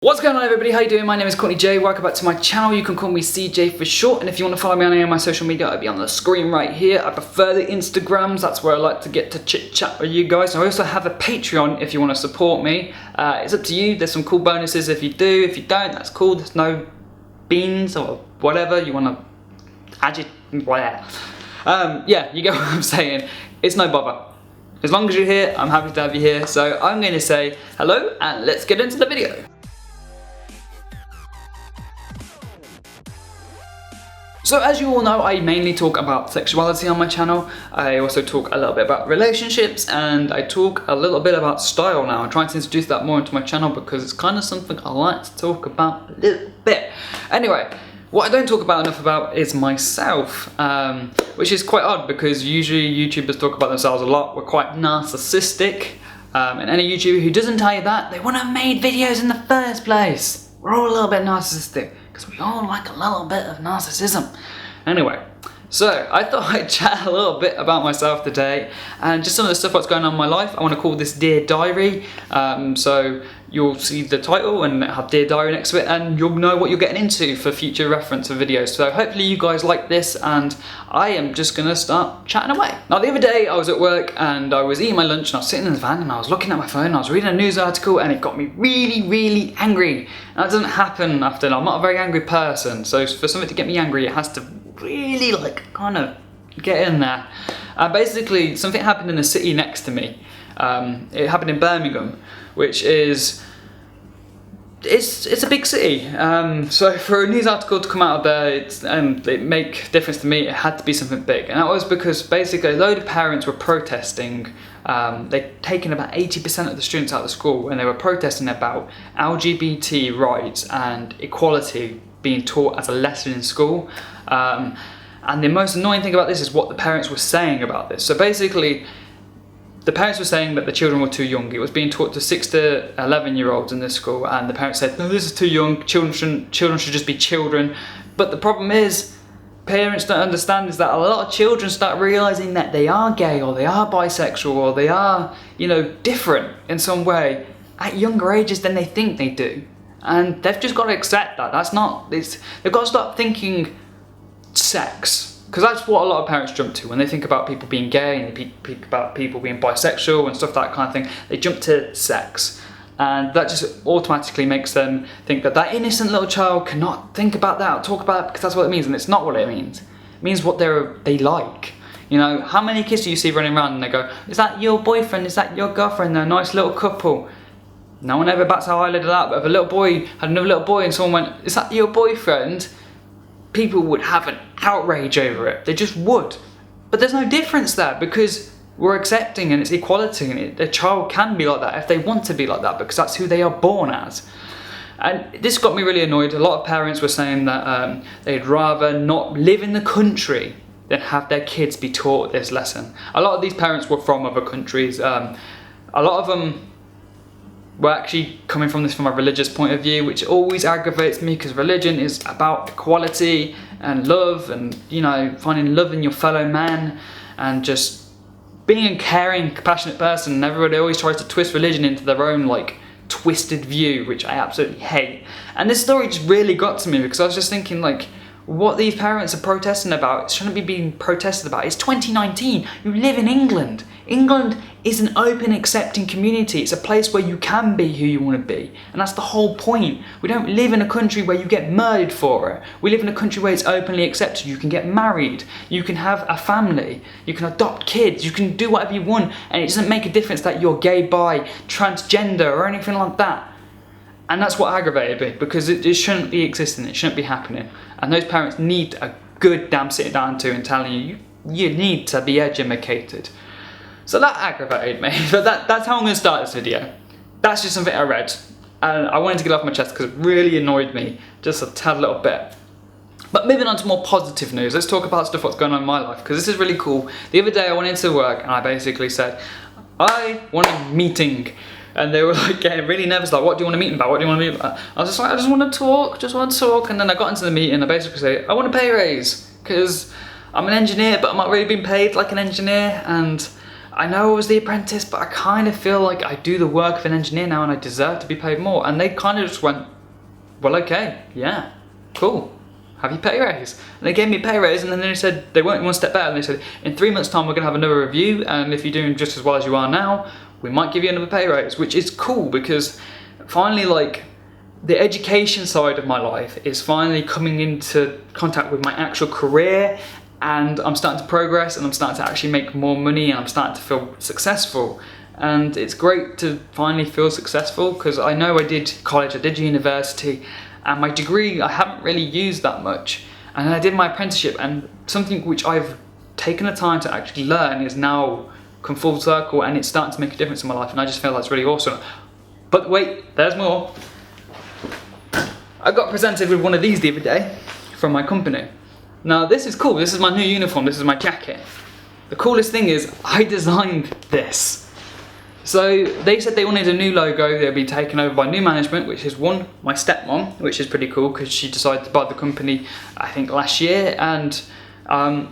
What's going on, everybody? How you doing? My name is Courtney-Jai. Welcome back to my channel. You can call me CJ for short, and if you want to follow me on any of my social media, I'll be on the screen right here. I prefer the Instagrams. That's where I like to get to chit chat with you guys. I also have a Patreon if you want to support me. It's up to you. There's some cool bonuses if you do. If you don't, that's cool. There's no beans or whatever you want to add it, whatever. Yeah, you get what I'm saying. It's no bother. As long as you're here, I'm happy to have you here. So I'm going to say hello and let's get into the video. So as you all know, I mainly talk about sexuality on my channel. I also talk a little bit about relationships, and I talk a little bit about style now. I'm trying to introduce that more into my channel because it's kind of something I like to talk about a little bit. Anyway, what I don't talk about enough about is myself, which is quite odd because usually YouTubers talk about themselves a lot. We're quite narcissistic, and any YouTuber who doesn't tell you that, they wouldn't have made videos in the first place. We're all a little bit narcissistic. We all like a little bit of narcissism. Anyway, so I thought I'd chat a little bit about myself today and just some of the stuff that's going on in my life. I want to call this Dear Diary. So you'll see the title and have Dear Diary next to it, and you'll know what you're getting into for future reference of videos. So hopefully you guys like this, and I am just gonna start chatting away. Now, the other day I was at work and I was eating my lunch and I was sitting in the van and I was looking at my phone and I was reading a news article, and it got me really angry. And that doesn't happen often. I'm not a very angry person, so for something to get me angry, it has to really kind of get in there. Basically, something happened in the city next to me. It happened in Birmingham, which is it's a big city. So for a news article to come out of there, it make a difference to me, it had to be something big. And that was because basically a load of parents were protesting. They'd taken about 80% of the students out of the school, and they were protesting about LGBT rights and equality being taught as a lesson in school. And the most annoying thing about this is what the parents were saying about this. So basically, the parents were saying that the children were too young. It was being taught to 6 to 11-year-olds in this school, and the parents said, no, this is too young, children should just be children. But the problem is, parents don't understand is that a lot of children start realising that they are gay, or they are bisexual, or they are, different in some way at younger ages than they think they do. And they've just got to accept that. They've got to stop thinking sex. Because that's what a lot of parents jump to when they think about people being gay and they think about people being bisexual and stuff, that kind of thing. They jump to sex, and that just automatically makes them think that that innocent little child cannot think about that or talk about it because that's what it means, and it's not what it means. It means what they like. How many kids do you see running around and they go, is that your boyfriend, is that your girlfriend, they're a nice little couple? No one ever bats an eyelid at that, but if a little boy had another little boy and someone went, is that your boyfriend? People would have an outrage over it. They just would. But there's no difference there because we're accepting and it's equality, and a child can be like that if they want to be like that because that's who they are born as. And this got me really annoyed. A lot of parents were saying that they'd rather not live in the country than have their kids be taught this lesson. A lot of these parents were from other countries. A lot of them were actually coming from this from a religious point of view, which always aggravates me because religion is about equality and love and, finding love in your fellow man and just being a caring, compassionate person. And everybody always tries to twist religion into their own, twisted view, which I absolutely hate. And this story just really got to me because I was just thinking, what these parents are protesting about shouldn't be being protested about. It's 2019. You live in England. England is an open, accepting community. It's a place where you can be who you want to be. And that's the whole point. We don't live in a country where you get murdered for it. We live in a country where it's openly accepted. You can get married. You can have a family. You can adopt kids. You can do whatever you want. And it doesn't make a difference that you're gay, bi, transgender, or anything like that. And that's what aggravated me, because it shouldn't be existing, it shouldn't be happening. And those parents need a good damn sitting down to and telling you need to be educated. So that aggravated me, but that's how I'm going to start this video. That's just something I read, and I wanted to get it off my chest because it really annoyed me, just a tad little bit. But moving on to more positive news, let's talk about stuff what's going on in my life, because this is really cool. The other day I went into work and I basically said, I want a meeting. And they were getting really nervous, what do you want to meet about? What do you want to meet about? I was just like, I just want to talk. And then I got into the meeting and I basically say, I want a pay raise because I'm an engineer, but I'm not really being paid like an engineer. And I know I was the apprentice, but I kind of feel like I do the work of an engineer now and I deserve to be paid more. And they kind of just went, well, okay, yeah, cool. Have your pay raise. And they gave me a pay raise, and then they said they went one step better, and they said, in 3 months time we're gonna have another review, and if you're doing just as well as you are now, we might give you another pay raise, which is cool because finally, like, the education side of my life is finally coming into contact with my actual career, and I'm starting to progress, and I'm starting to actually make more money, and I'm starting to feel successful. And it's great to finally feel successful, because I know I did college, I did university, and my degree I haven't really used that much. And then I did my apprenticeship, and something which I've taken the time to actually learn is now come full circle, and it's starting to make a difference in my life, and I just feel that's really awesome. But wait, there's more. I got presented with one of these the other day from my company. Now this is cool, this is my new uniform, this is my jacket. The coolest thing is I designed this. So they said they wanted a new logo that would be taken over by new management, which is one, my stepmom, which is pretty cool because she decided to buy the company I think last year, and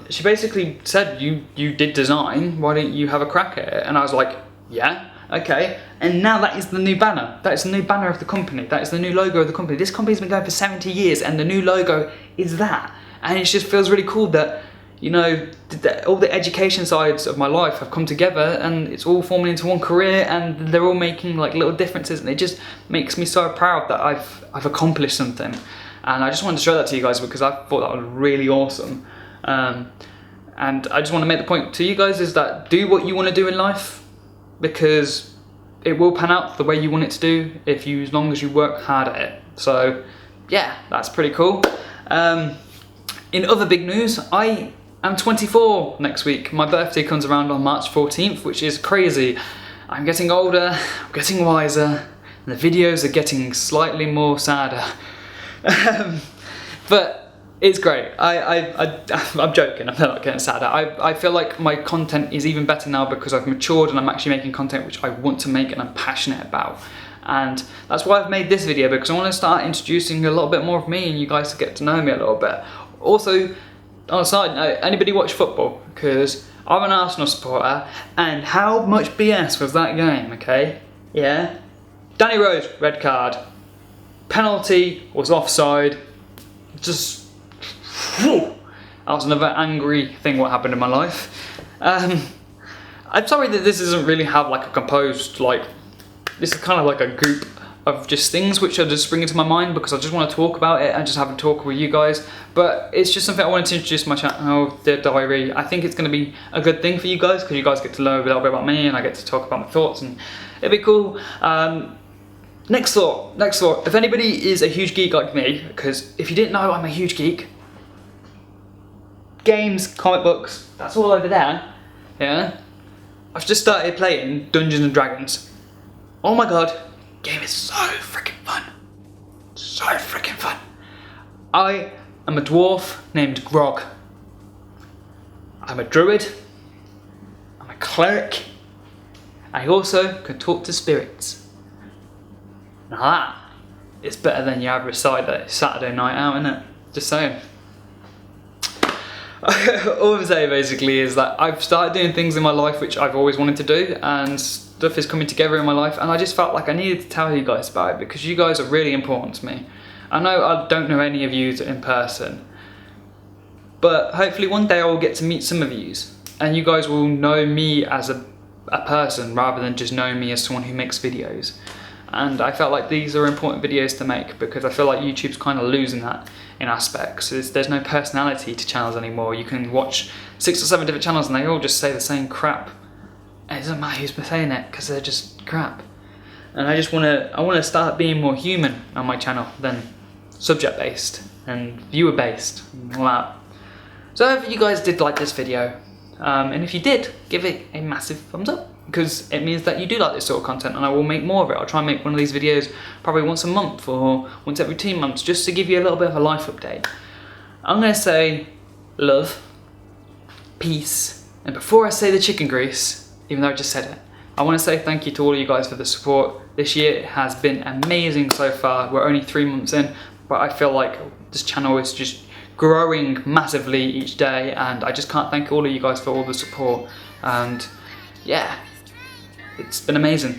she basically said, you did design, why don't you have a crack at it? And I was like, yeah, okay. And now that is the new banner. That is the new banner of the company. That is the new logo of the company. This company's been going for 70 years and the new logo is that. And it just feels really cool that, you know, all the education sides of my life have come together and it's all forming into one career, and they're all making like little differences, and it just makes me so proud that I've accomplished something. And I just wanted to show that to you guys because I thought that was really awesome. And I just want to make the point to you guys is that do what you want to do in life, because it will pan out the way you want it to do as long as you work hard at it. So yeah, that's pretty cool. In other big news, I'm 24 next week. My birthday comes around on March 14th, which is crazy. I'm getting older, I'm getting wiser, and the videos are getting slightly more sadder. But it's great. I'm joking, I'm not getting sadder. I feel like my content is even better now because I've matured and I'm actually making content which I want to make and I'm passionate about. And that's why I've made this video, because I want to start introducing a little bit more of me and you guys to get to know me a little bit. Also, on a side note, anybody watch football? Because I'm an Arsenal supporter, and how much BS was that game, okay? Yeah? Danny Rose, red card. Penalty was offside. Just, whew, that was another angry thing what happened in my life. I'm sorry that this doesn't really have like a composed, like, this is kind of like a group of just things which are just springing to my mind because I just want to talk about it and just have a talk with you guys. But it's just something I wanted to introduce my channel, the diary. I think it's going to be a good thing for you guys because you guys get to learn a little bit about me and I get to talk about my thoughts, and it'd be cool. Next thought. If anybody is a huge geek like me, because if you didn't know, I'm a huge geek. Games, comic books, that's all over there. Yeah. I've just started playing Dungeons and Dragons. Oh my god. Game is so freaking fun. So freaking fun. I am a dwarf named Grog. I'm a druid. I'm a cleric. I also can talk to spirits. Now that is better than your average Saturday night out, isn't it? Just saying. All I'm saying basically is that I've started doing things in my life which I've always wanted to do, and stuff is coming together in my life, and I just felt like I needed to tell you guys about it because you guys are really important to me. I know I don't know any of you in person, but hopefully one day I will get to meet some of you, and you guys will know me as a person rather than just knowing me as someone who makes videos. And I felt like these are important videos to make because I feel like YouTube's kind of losing that in aspects. There's no personality to channels anymore. You can watch 6 or 7 different channels and they all just say the same crap. And it doesn't matter who's saying it because they're just crap. And I just want to start being more human on my channel than subject based and viewer based and all that. So if you guys did like this video, and if you did, give it a massive thumbs up, because it means that you do like this sort of content and I will make more of it. I'll try and make one of these videos probably once a month or once every 2 months, just to give you a little bit of a life update. I'm going to say love, peace, and before I say the chicken grease, even though I just said it, I want to say thank you to all of you guys for the support. This year has been amazing so far. We're only 3 months in, but I feel like this channel is just growing massively each day, and I just can't thank all of you guys for all the support. And yeah, it's been amazing.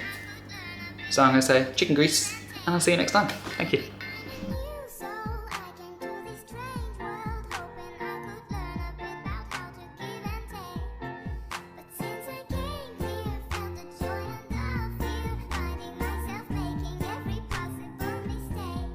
So I'm going to say chicken grease, and I'll see you next time. Thank you.